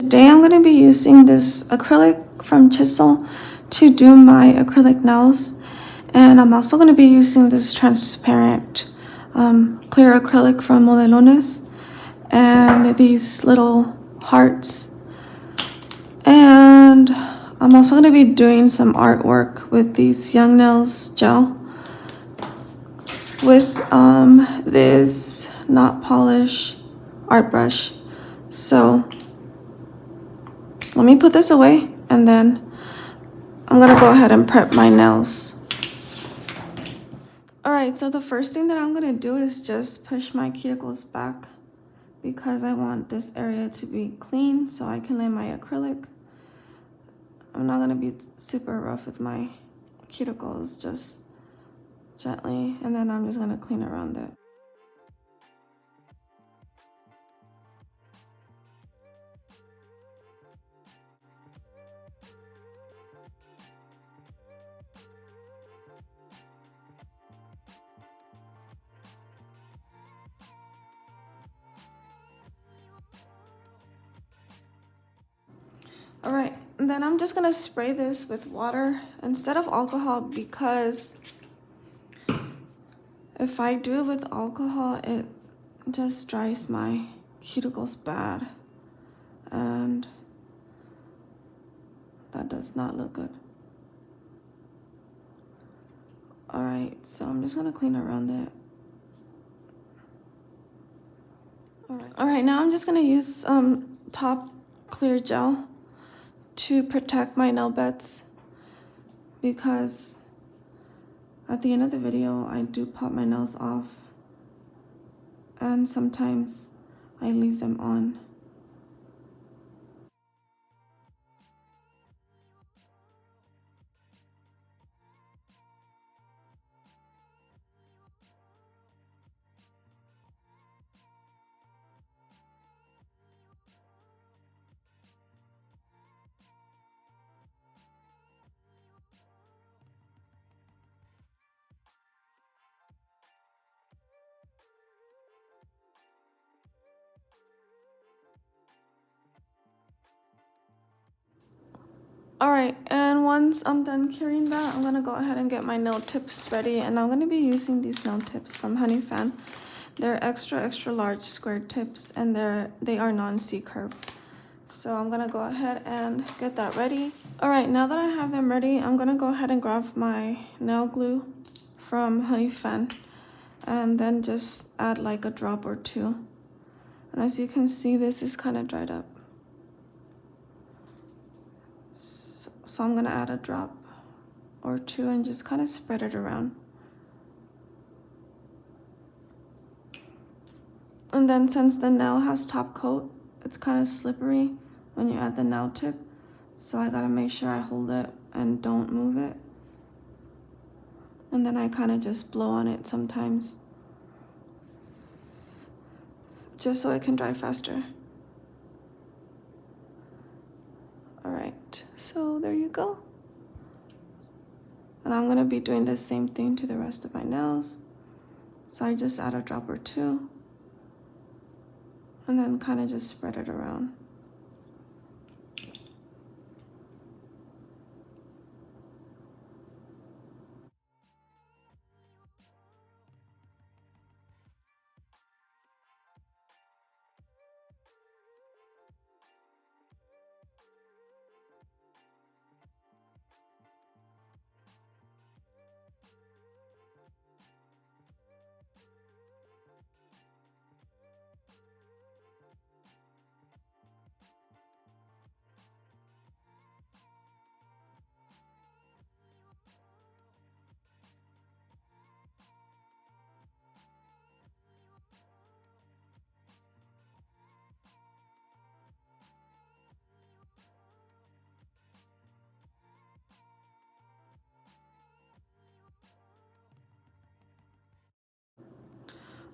Today I'm going to be using this acrylic from Chisel to do my acrylic nails, and I'm also going to be using this transparent clear acrylic from Modelones and these little hearts, and I'm also going to be doing some artwork with these Young Nails gel with this knot polish art brush. So let me put this away, and then I'm gonna go ahead and prep my nails. All right, so the first thing that I'm gonna do is just push my cuticles back because I want this area to be clean so I can lay my acrylic. I'm not gonna be super rough with my cuticles, just gently, and then I'm just gonna clean around it. All right, and then I'm just gonna spray this with water instead of alcohol, because if I do it with alcohol, it just dries my cuticles bad, and that does not look good. All right, so I'm just gonna clean around it. All right, now I'm just gonna use top clear gel to protect my nail beds, because at the end of the video I do pop my nails off, and sometimes I leave them on. All right, and once I'm done curing that, I'm gonna go ahead and get my nail tips ready, and I'm gonna be using these nail tips from Honey Fan. They're extra large square tips, and they are non-C-curve. So I'm gonna go ahead and get that ready. All right, now that I have them ready, I'm gonna go ahead and grab my nail glue from Honey Fan, and then just add like a drop or two. And as you can see, this is kind of dried up. So I'm gonna add a drop or two and just kind of spread it around. And then since the nail has top coat, it's kind of slippery when you add the nail tip. So I gotta make sure I hold it and don't move it. And then I kind of just blow on it sometimes, just so it can dry faster. All right, so there you go. And I'm gonna be doing the same thing to the rest of my nails. So I just add a drop or two, and then kind of just spread it around.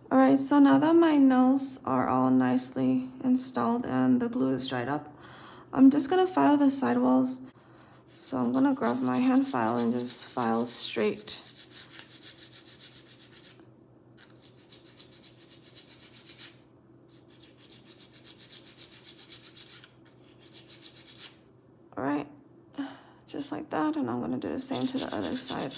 All right, so now that my nails are all nicely installed and the glue is dried up, I'm just gonna file the sidewalls. So I'm gonna grab my hand file and just file straight. All right, just like that, and I'm gonna do the same to the other side.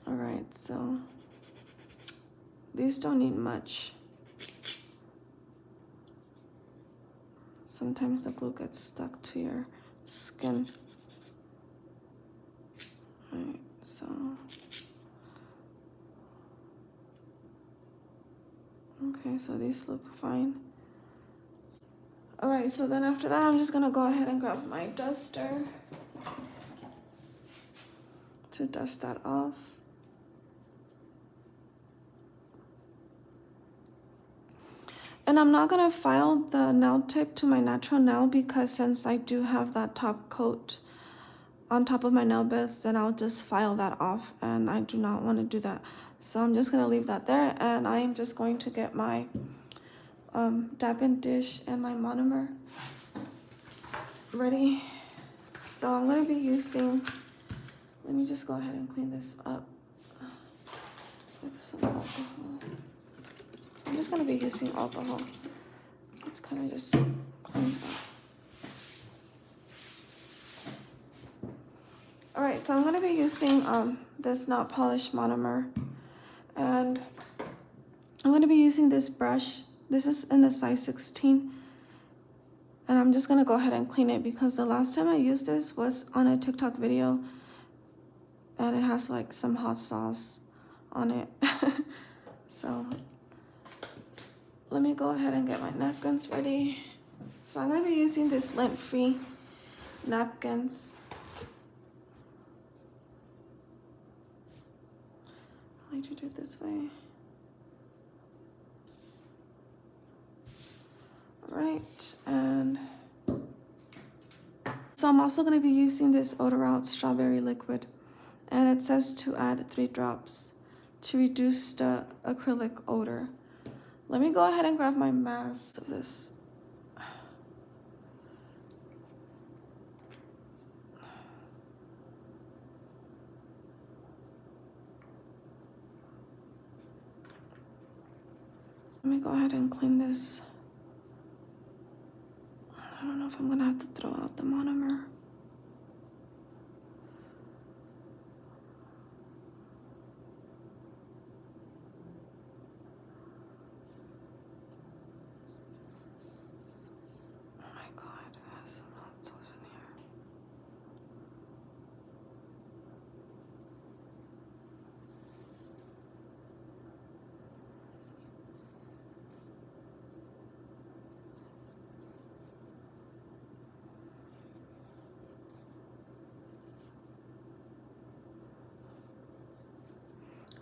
All right, so these don't need much. Sometimes the glue gets stuck to your skin. All right, so okay, so these look fine. All right, so then after that, I'm just gonna go ahead and grab my duster to dust that off. And I'm not gonna file the nail tip to my natural nail because since I do have that top coat on top of my nail beds, then I'll just file that off, and I do not want to do that. So I'm just gonna leave that there, and I'm just going to get my dabbing dish and my monomer ready. So I'm gonna be using, let me just go ahead and clean this up with some alcohol. So I'm just gonna be using alcohol. It's kind of just clean up. All right, so I'm gonna be using this not polished monomer, and I'm gonna be using this brush. This is in a size 16, and I'm just gonna go ahead and clean it because the last time I used this was on a TikTok video, and it has like some hot sauce on it. So let me go ahead and get my napkins ready. So I'm gonna be using this lint-free napkins. I like to do it this way. All right, and so I'm also gonna be using this Odor Out Strawberry Liquid, and it says to add 3 drops to reduce the acrylic odor. Let me go ahead and grab my mask of this. Let me go ahead and clean this. I don't know if I'm gonna have to throw out the monomer. Oh my God, it has some hot sauce in here.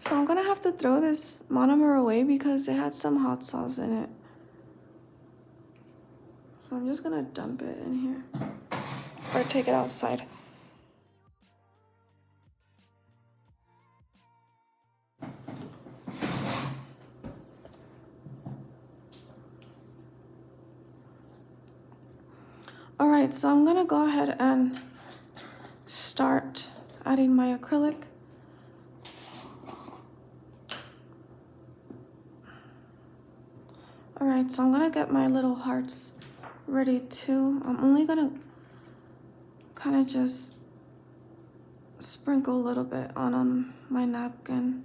So I'm gonna have to throw this monomer away because it had some hot sauce in it. So I'm just gonna dump it in here or take it outside. All right, so I'm gonna go ahead and start adding my acrylic. All right, so I'm gonna get my little hearts ready too. I'm only gonna kind of just sprinkle a little bit on my napkin.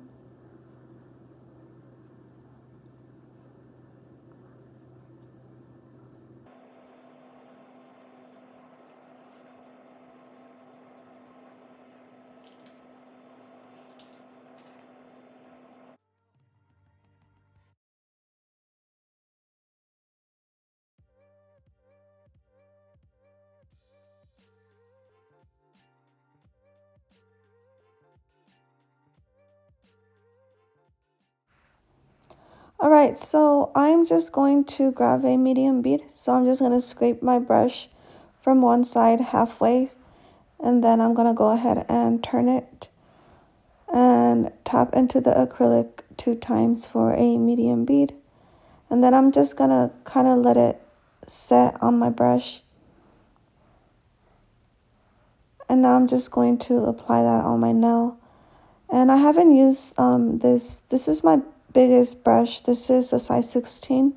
All right, so I'm just going to grab a medium bead. So I'm just gonna scrape my brush from one side halfway, and then I'm gonna go ahead and turn it and tap into the acrylic 2 times for a medium bead. And then I'm just gonna kind of let it set on my brush. And now I'm just going to apply that on my nail. And I haven't used this is my biggest brush. This is a size 16.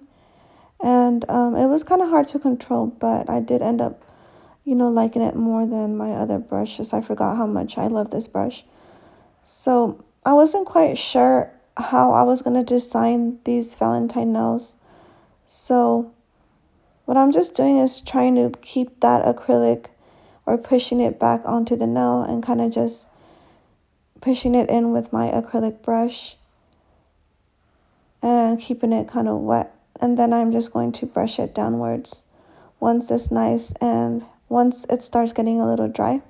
And it was kind of hard to control, but I did end up, liking it more than my other brushes. I forgot how much I love this brush. So I wasn't quite sure how I was going to design these Valentine nails. So what I'm just doing is trying to keep that acrylic or pushing it back onto the nail and kind of just pushing it in with my acrylic brush and keeping it kind of wet. And then I'm just going to brush it downwards once it's nice, and once it starts getting a little dry,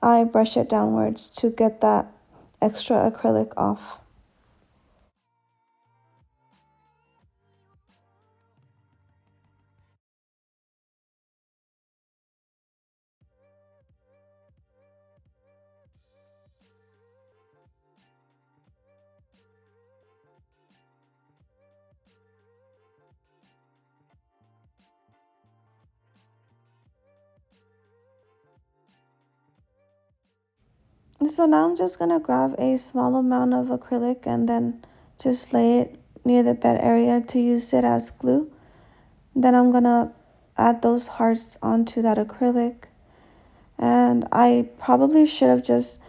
I brush it downwards to get that extra acrylic off. So now I'm just going to grab a small amount of acrylic and then just lay it near the bed area to use it as glue. Then I'm going to add those hearts onto that acrylic. And I probably should have just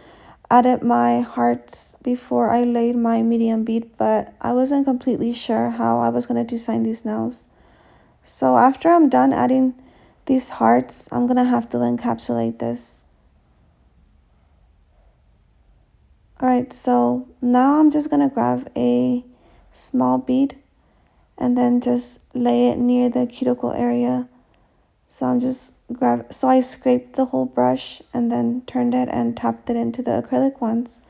added my hearts before I laid my medium bead, but I wasn't completely sure how I was going to design these nails. So after I'm done adding these hearts, I'm going to have to encapsulate this. Alright, so now I'm just going to grab a small bead and then just lay it near the cuticle area. So I scraped the whole brush and then turned it and tapped it into the acrylic once.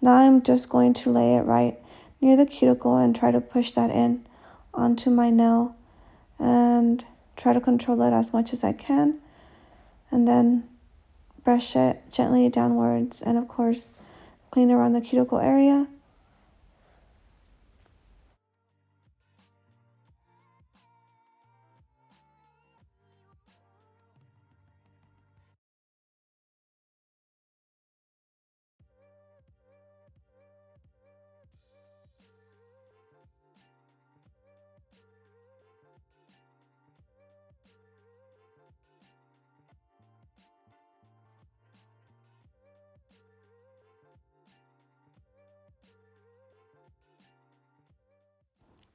Now I'm just going to lay it right near the cuticle and try to push that in onto my nail and try to control it as much as I can. And then brush it gently downwards and of course clean around the cuticle area.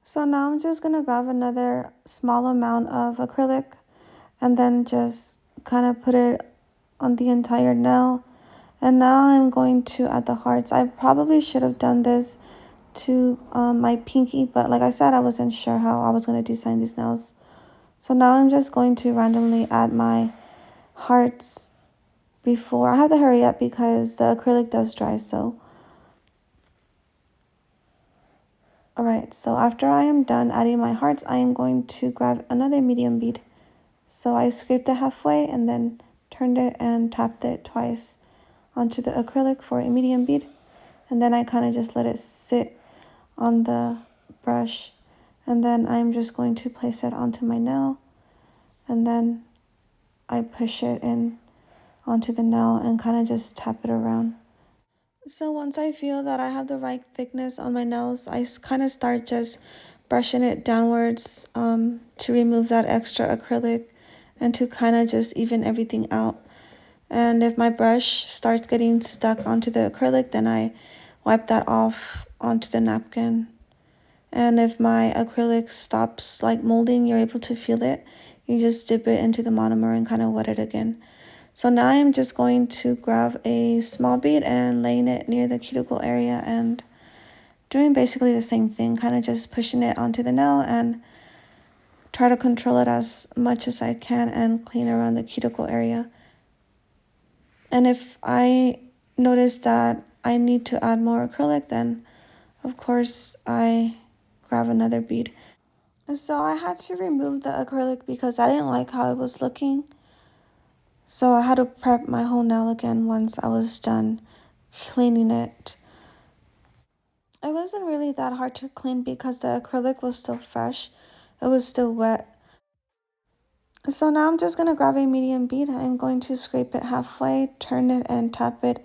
So now I'm just going to grab another small amount of acrylic and then just kind of put it on the entire nail. And now I'm going to add the hearts. I probably should have done this to my pinky, but like I said, I wasn't sure how I was going to design these nails. So now I'm just going to randomly add my hearts before. I have to hurry up because the acrylic does dry, so. Alright, so after I am done adding my hearts, I am going to grab another medium bead. So I scraped it halfway and then turned it and tapped it twice onto the acrylic for a medium bead. And then I kind of just let it sit on the brush. And then I'm just going to place it onto my nail. And then I push it in onto the nail and kind of just tap it around. So once I feel that I have the right thickness on my nails, I kind of start just brushing it downwards to remove that extra acrylic and to kind of just even everything out. And if my brush starts getting stuck onto the acrylic, then I wipe that off onto the napkin. And if my acrylic stops like molding, you're able to feel it. You just dip it into the monomer and kind of wet it again. So now I'm just going to grab a small bead and laying it near the cuticle area and doing basically the same thing, kind of just pushing it onto the nail and try to control it as much as I can and clean around the cuticle area. And if I notice that I need to add more acrylic, then of course I grab another bead. So I had to remove the acrylic because I didn't like how it was looking. So I had to prep my whole nail again once I was done cleaning it. It wasn't really that hard to clean because the acrylic was still fresh. It was still wet. So now I'm just going to grab a medium bead. I'm going to scrape it halfway, turn it and tap it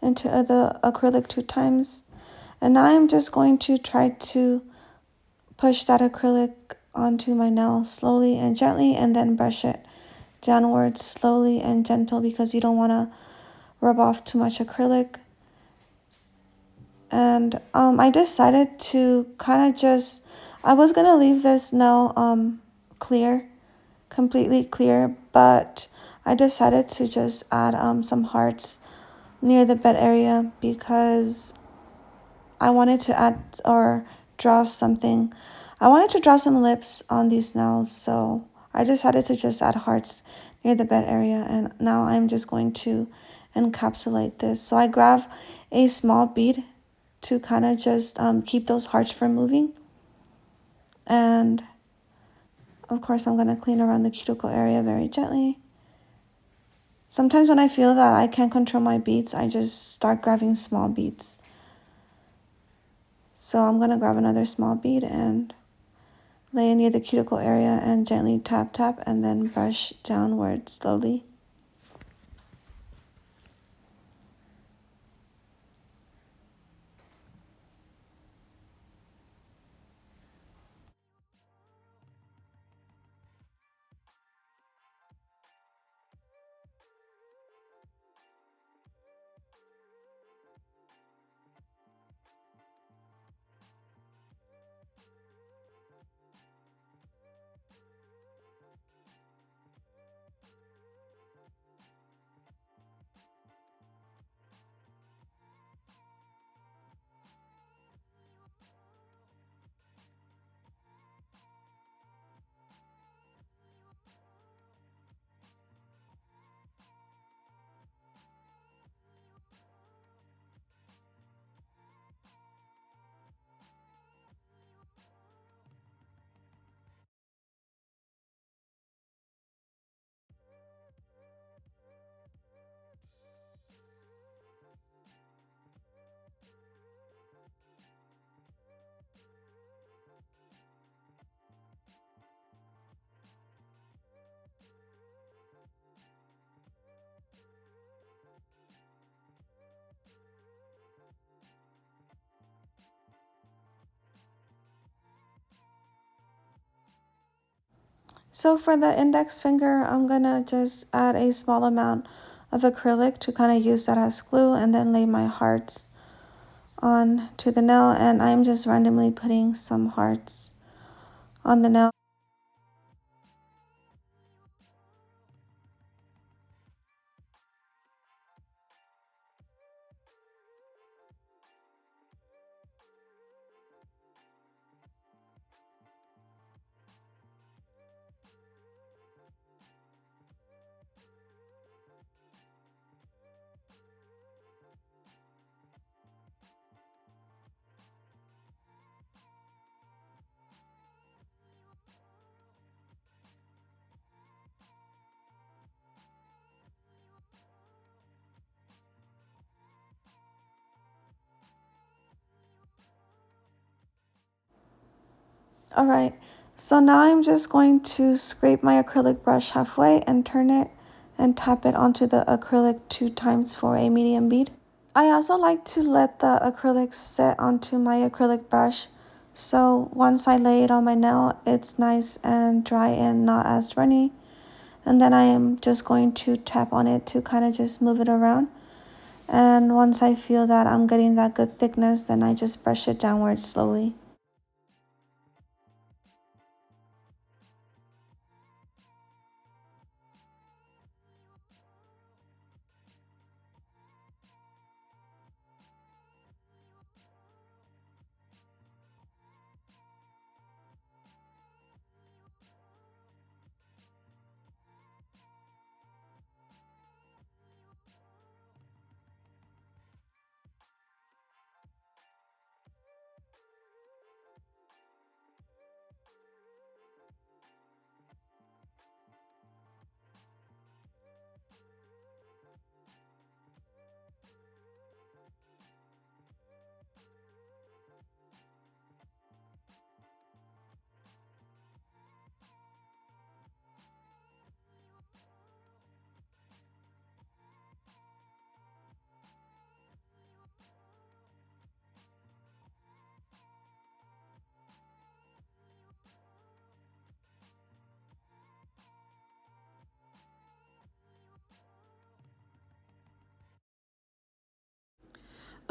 into the acrylic 2 times. And now I'm just going to try to push that acrylic onto my nail slowly and gently, and then brush it downwards slowly and gentle because you don't want to rub off too much acrylic. And I decided to kind of just, I was going to leave this nail clear, completely clear, but I decided to just add some hearts near the bed area because I wanted to add or draw something. I wanted to draw some lips on these nails, so I decided to just add hearts near the bed area, and now I'm just going to encapsulate this. So I grab a small bead to kind of just keep those hearts from moving. And of course, I'm going to clean around the cuticle area very gently. Sometimes when I feel that I can't control my beads, I just start grabbing small beads. So I'm going to grab another small bead and lay it near the cuticle area and gently tap tap and then brush downward slowly. So for the index finger, I'm gonna just add a small amount of acrylic to kind of use that as glue, and then lay my hearts on to the nail, and I'm just randomly putting some hearts on the nail. All right, so now I'm just going to scrape my acrylic brush halfway and turn it and tap it onto the acrylic 2 times for a medium bead. I also like to let the acrylic set onto my acrylic brush, so once I lay it on my nail, it's nice and dry and not as runny. And then I am just going to tap on it to kind of just move it around. And once I feel that I'm getting that good thickness, then I just brush it downwards slowly.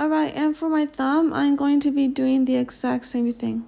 Alright, and for my thumb, I'm going to be doing the exact same thing.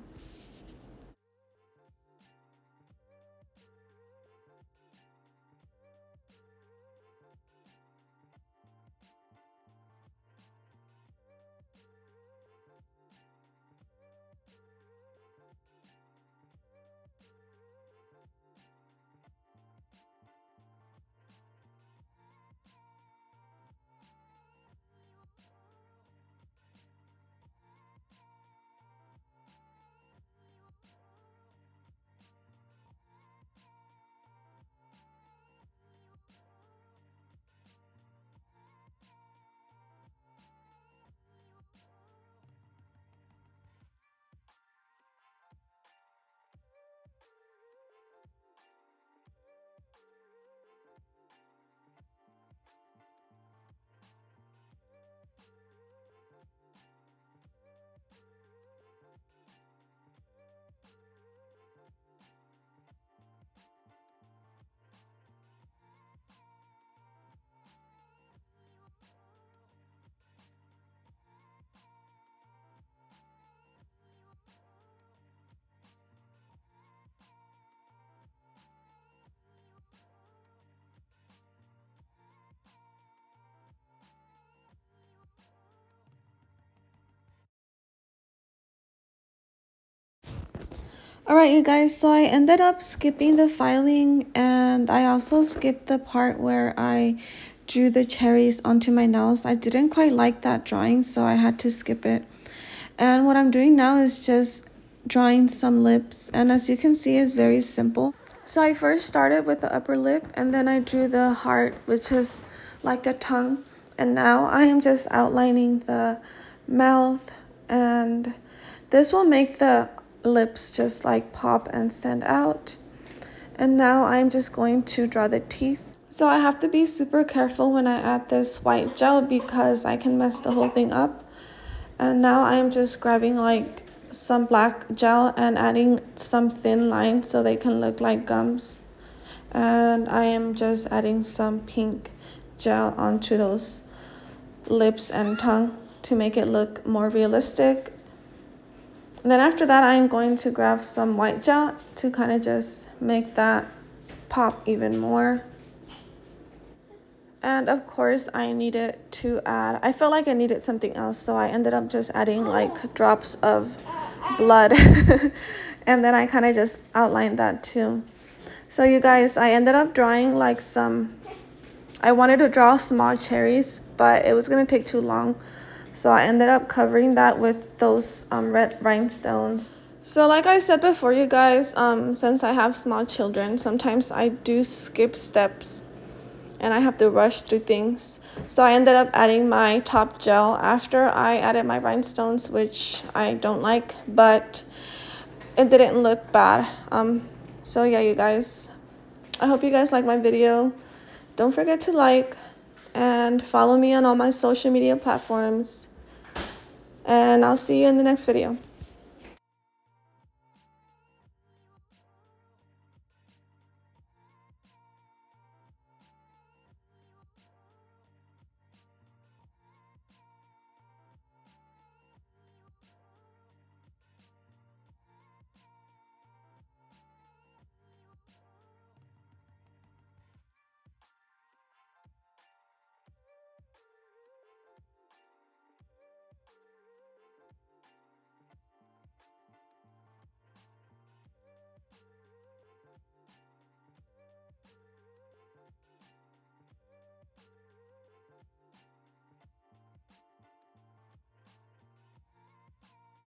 Alright, you guys, so I ended up skipping the filing, and I also skipped the part where I drew the cherries onto my nails. I didn't quite like that drawing, so I had to skip it. And what I'm doing now is just drawing some lips, and as you can see, it's very simple. So I first started with the upper lip, and then I drew the heart, which is like the tongue. And now I am just outlining the mouth, and this will make the lips just like pop and stand out. And now I'm just going to draw the teeth. So I have to be super careful when I add this white gel because I can mess the whole thing up. And now I'm just grabbing like some black gel and adding some thin lines so they can look like gums. And I am just adding some pink gel onto those lips and tongue to make it look more realistic. And then after that, I'm going to grab some white gel to kind of just make that pop even more. And of course, I needed to add, I felt like I needed something else, so I ended up just adding like drops of blood. And then I kind of just outlined that too. So you guys, I ended up drawing like I wanted to draw small cherries, but it was going to take too long. So I ended up covering that with those red rhinestones. So like I said before, you guys, since I have small children, sometimes I do skip steps and I have to rush through things. So I ended up adding my top gel after I added my rhinestones, which I don't like, but it didn't look bad. So yeah, you guys, I hope you guys like my video. Don't forget to like and follow me on all my social media platforms. And I'll see you in the next video.